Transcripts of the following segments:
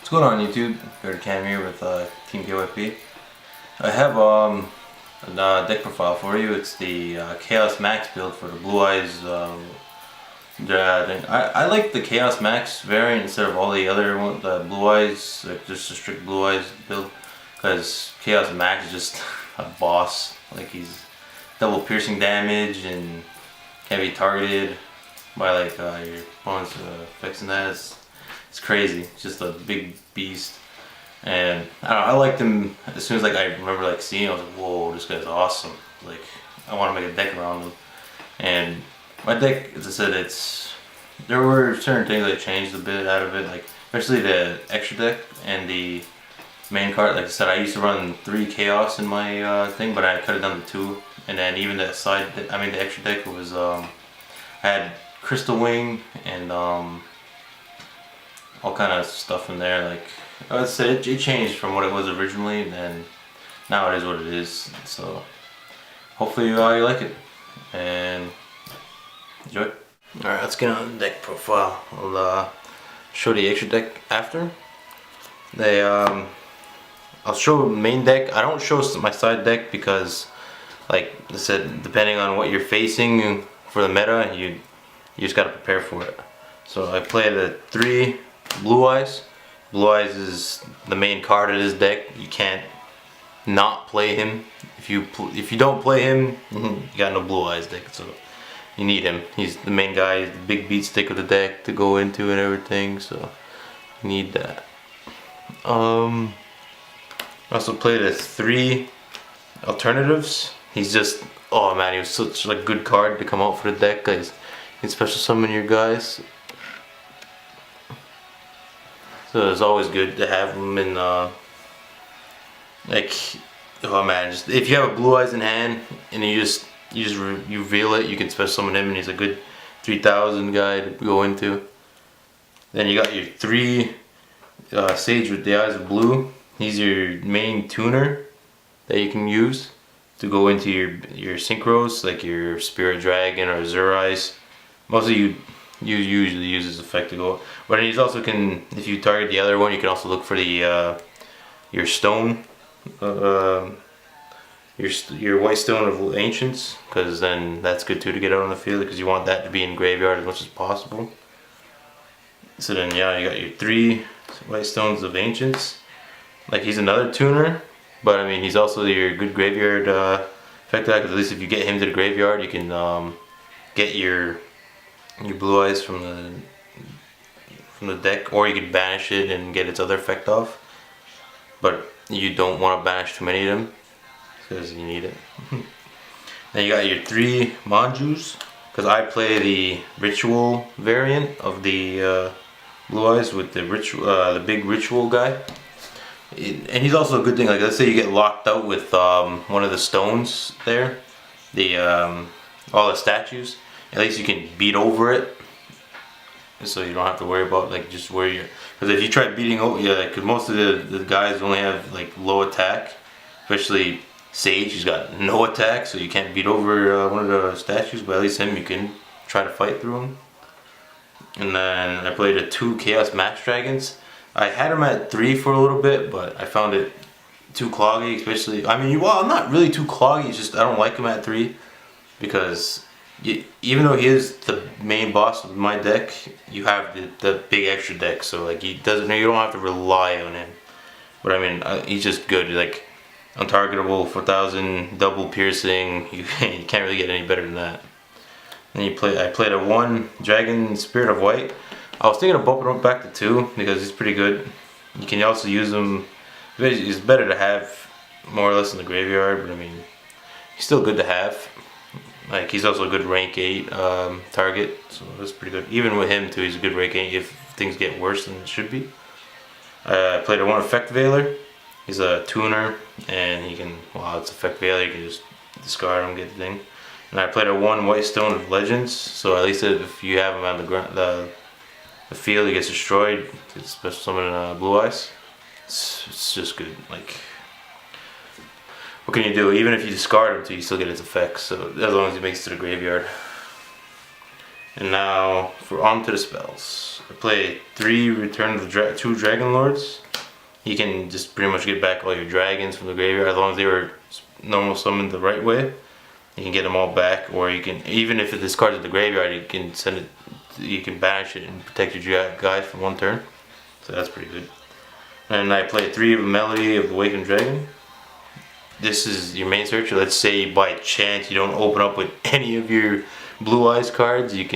What's going on YouTube? Guardedkam here with Team KYP. I have a deck profile for you. It's the Chaos Max build for the Blue Eyes. I like the Chaos Max variant instead of all the other one, the Blue Eyes, like just a strict Blue Eyes build, because Chaos Max is just a boss. Like, he's double piercing damage and can be targeted by like your opponent's effects, and that it's crazy. It's just a big beast, and I don't know, I liked him as soon as like I remember like seeing him. I was like, whoa, this guy's awesome. Like, I want to make a deck around him. And my deck, as I said, there were certain things I changed a bit out of it, like especially the extra deck and the main card. Like I said, I used to run 3 chaos in my thing, but I cut it down to 2. And then even the the extra deck was had Crystal Wing and all kind of stuff in there. Like I would say, it changed from what it was originally, and now it is what it is. So hopefully you like it and enjoy. Alright, let's get on the deck profile. I'll show the extra deck after. I'll show main deck. I don't show my side deck because, like I said, depending on what you're facing for the meta, you just gotta prepare for it. So I played a 3 Blue Eyes. Blue Eyes is the main card of this deck. You can't not play him. If you don't play him, you got no Blue Eyes deck. So you need him. He's the main guy. He's the big beat stick of the deck to go into and everything. So you need that. I also played a 3 alternatives. He's just, oh man, he was such a good card to come out for the deck, guys. You can special summon your guys. So it's always good to have him in, like, oh man, just if you have a Blue Eyes in hand and you reveal it, you can special summon him, and he's a good 3000 guy to go into. Then you got your 3 Sage with the Eyes of Blue. He's your main tuner that you can use to go into your synchros, like your Spirit Dragon or Azure Eyes. Mostly you usually use his effect to go, but he's also can, if you target the other one, you can also look for the your stone, your white stone of ancients, because then that's good too to get out on the field, because you want that to be in graveyard as much as possible. So then yeah, you got your 3 white stones of ancients. Like, he's another tuner, but I mean, he's also your good graveyard effect, because at least if you get him to the graveyard, you can get your Blue Eyes from the deck, or you could banish it and get its other effect off. But you don't want to banish too many of them because you need it. Then you got your 3 Manjus, because I play the ritual variant of the Blue Eyes with the big ritual guy. And he's also a good thing, like let's say you get locked out with one of the stones there, all the statues, at least you can beat over it, so you don't have to worry about like just where you're, because if you try beating over, yeah, because most of the guys only have like low attack, especially Sage, he's got no attack, so you can't beat over one of the statues, but at least him you can try to fight through him. And then I played a 2 Chaos Max Dragons. I had him at 3 for a little bit, but I found it too cloggy, especially, I mean, well, not really too cloggy, it's just I don't like him at 3, because even though he is the main boss of my deck, you have the big extra deck, so like you don't have to rely on him. But I mean, he's just good, like untargetable, 4000, double piercing, you can't really get any better than that. Then I played a 1 Dragon Spirit of White. I was thinking of bumping him back to 2 because he's pretty good. You can also use him, it's better to have more or less in the graveyard, but I mean, he's still good to have. Like, he's also a good rank 8 target, so that's pretty good. Even with him too, he's a good rank 8 if things get worse than it should be. I played a 1 Effect Veiler. He's a tuner, and he can, well, it's Effect Veiler, you can just discard him, get the thing. And I played a 1 White Stone of Legends, so at least if you have him on the ground, the field, he gets destroyed. It's special summon Blue Eyes. It's just good. Like, what can you do? Even if you discard him, you still get its effects. So as long as he makes it to the graveyard. And now for on to the spells. I play 3 Return of the 2 Dragon Lords. You can just pretty much get back all your dragons from the graveyard as long as they were normal summoned the right way. You can get them all back, or you can, even if it discards at the graveyard, you can send it, you can banish it and protect your guys for 1 turn. So that's pretty good. And I play 3 of Melody of the Awakened Dragon. This is your main searcher. Let's say by chance you don't open up with any of your Blue Eyes cards, you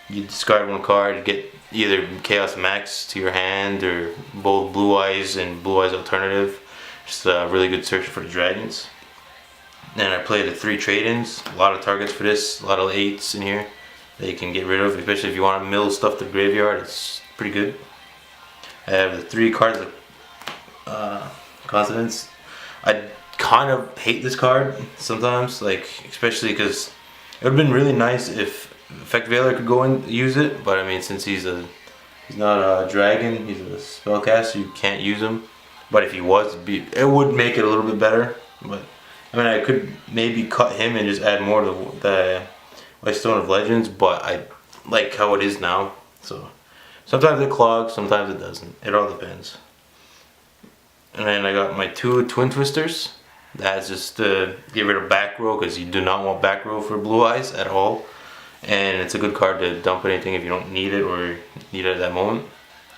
discard 1 card, get either Chaos Max to your hand or both Blue Eyes and Blue Eyes Alternative. Just a really good search for the dragons. Then I play the 3 trade-ins. A lot of targets for this, a lot of 8s in here that you can get rid of, especially if you want to mill stuff to the graveyard. It's pretty good. I have the 3 cards of Consonance. I kind of hate this card sometimes, like especially because it would have been really nice if Effect Veiler could go and use it, but I mean, since he's not a dragon, he's a spellcaster, you can't use him. But if he was, it would make it a little bit better. But I mean, I could maybe cut him and just add more to the White Stone of Legends, but I like how it is now. So sometimes it clogs, sometimes it doesn't. It all depends. And then I got my 2 Twin Twisters. That's just to get rid of back row, because you do not want back row for Blue Eyes at all. And it's a good card to dump anything if you don't need it or need it at that moment,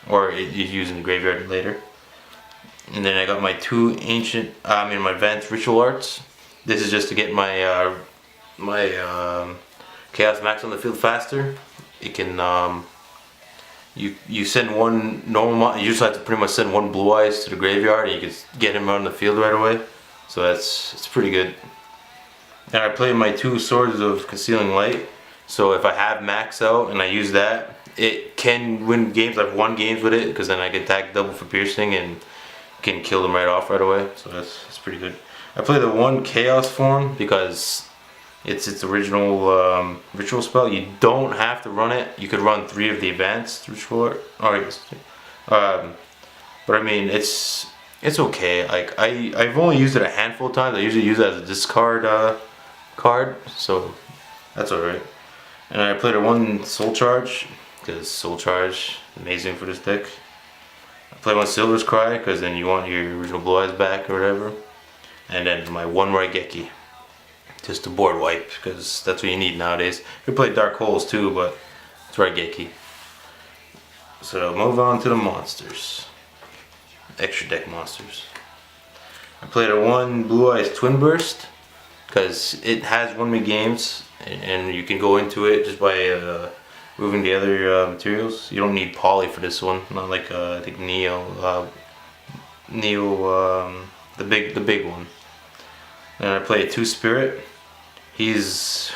or you use in the graveyard later. And then I got my 2 my Advanced Ritual Arts. This is just to get my Chaos Max on the field faster. It can you send 1 normal. You just have to pretty much send 1 Blue Eyes to the graveyard, and you can get him on the field right away. So it's pretty good. And I play my 2 Swords of Concealing Light. So if I have Max out and I use that, it can win games. I've won games with it because then I can attack double for piercing and can kill them right off right away. So that's pretty good. I play the 1 Chaos form because it's its original ritual spell. You don't have to run it. You could run 3 of the advanced ritual. But I mean, it's okay. Like I've only used it a handful of times. I usually use it as a discard card, so that's alright. And I played a 1 Soul Charge because Soul Charge amazing for this deck. I play 1 Silver's Cry because then you want your original Blue Eyes back or whatever. And then my 1 Raigeki, just to board wipe, because that's what you need nowadays. You could play Dark Holes too, but it's Raigeki. So move on to the monsters. Extra deck monsters. I played a 1 Blue Eyes Twin Burst because it has won me games, and you can go into it just by moving the other materials. You don't need poly for this one, not like I think Neo, the big one. And I play 2 Spirit. He's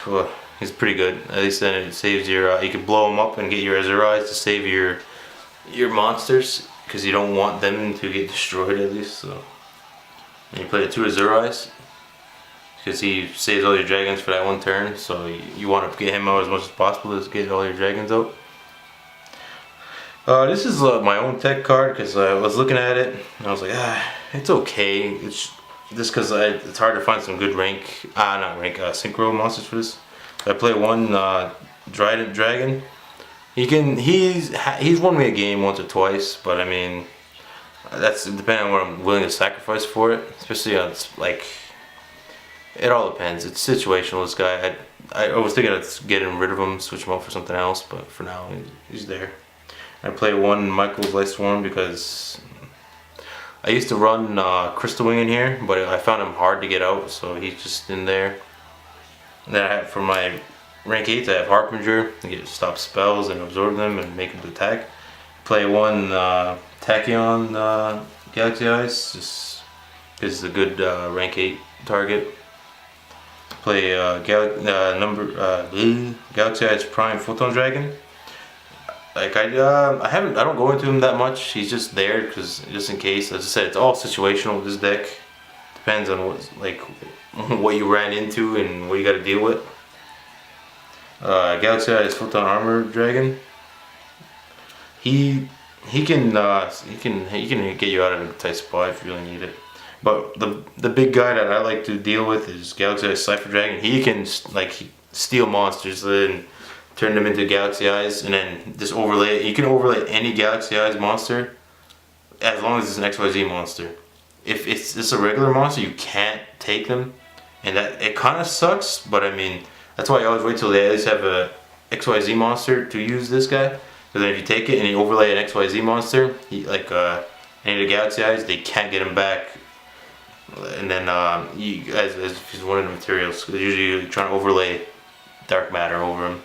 pretty good. At least then it saves your. You can blow him up and get your Azure Eyes to save your monsters, because you don't want them to get destroyed at least. So, and you play the 2 Azure Eyes because he saves all your dragons for that 1 turn. So you want to get him out as much as possible to get all your dragons out. This is my own tech card because I was looking at it and I was like, it's okay. It's just because it's hard to find some good synchro monsters for this. I play 1 Trident Dragon. He's won me a game once or twice, but I mean, that's depending on what I'm willing to sacrifice for it. Especially on it all depends. It's situational. This guy, I was thinking of getting rid of him, switch him out for something else, but for now he's there. I play 1 Michael's Light Swarm because I used to run Crystal Wing in here, but I found him hard to get out, so he's just in there. And then I have, for my rank 8s, I have Harbinger. I get to stop spells and absorb them and make them to attack. Play 1 Tachyon Galaxy Eyes, just because it's a good rank 8 target. Play Galaxy Eyes Prime Photon Dragon. Like I don't go into him that much. He's just there because just in case. As I said, it's all situational with this deck. Depends on what you ran into and what you got to deal with. Galaxy Eyes Photon Armor Dragon. He can get you out of a tight spot if you really need it. But the big guy that I like to deal with is Galaxy Eyes Cypher Dragon. He can steal monsters and turn them into Galaxy Eyes, and then just overlay it. You can overlay any Galaxy Eyes monster as long as it's an XYZ monster. If it's just a regular monster, you can't take them, and that it kind of sucks. But I mean, that's why I always wait till they at least have a XYZ monster to use this guy. Because then if you take it and you overlay an XYZ monster, like any of the Galaxy Eyes, they can't get him back. And then as if he's one of the materials, because usually you're trying to overlay dark matter over him,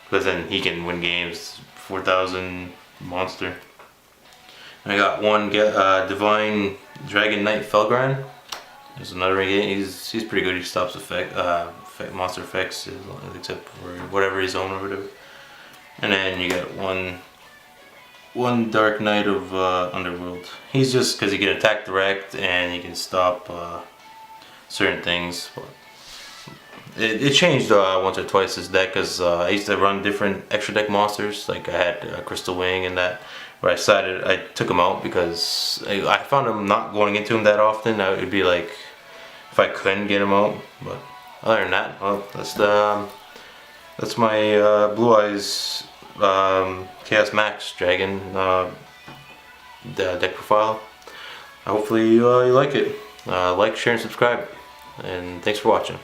because then he can win games. 4,000 monster. I got one Divine Dragon Knight Felgrind. There's another game. He's pretty good. He stops monster effects, except for whatever his own or whatever. And then you got one Dark Knight of Underworld. He's just because he can attack direct and he can stop certain things. But it changed once or twice this deck, because I used to run different extra deck monsters. Like I had Crystal Wing and that. But I took him out because I found him not going into him that often. It would be like if I couldn't get him out. But other than that, well, that's my Blue Eyes Chaos Max Dragon deck profile. Hopefully you like it. Like, share, and subscribe. And thanks for watching.